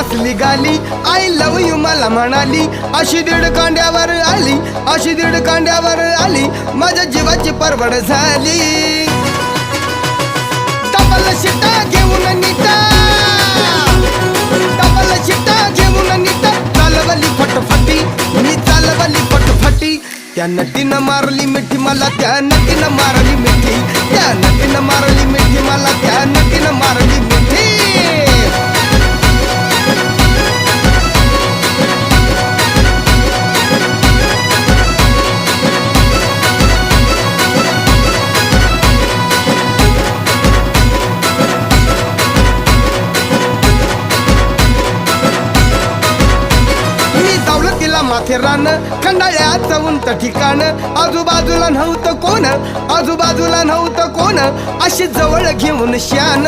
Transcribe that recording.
हसली गाली I love you मला म्हणाली, अशी दीड कांड्यावर आली, अशी दीड कांड्यावर आली, माझ्या जीवाची परवड झाली. डबल शिटा घेऊन नीटा, डबल शिटा घेऊन नीटा, चालवली फटफटी मी चालवली फटफटी. त्या नटीनं मारली मिठी मला, त्या नटीनं मारली मिठी, त्या नटीनं मारली मिठी मला, त्या नटीनं मारली मिठी. माथेरान खंडाळ्याचं उंच ठिकाण, आजूबाजूला नव्हतं कोण, आजूबाजूला नव्हतं कोण, अशी जवळ घेऊन शान.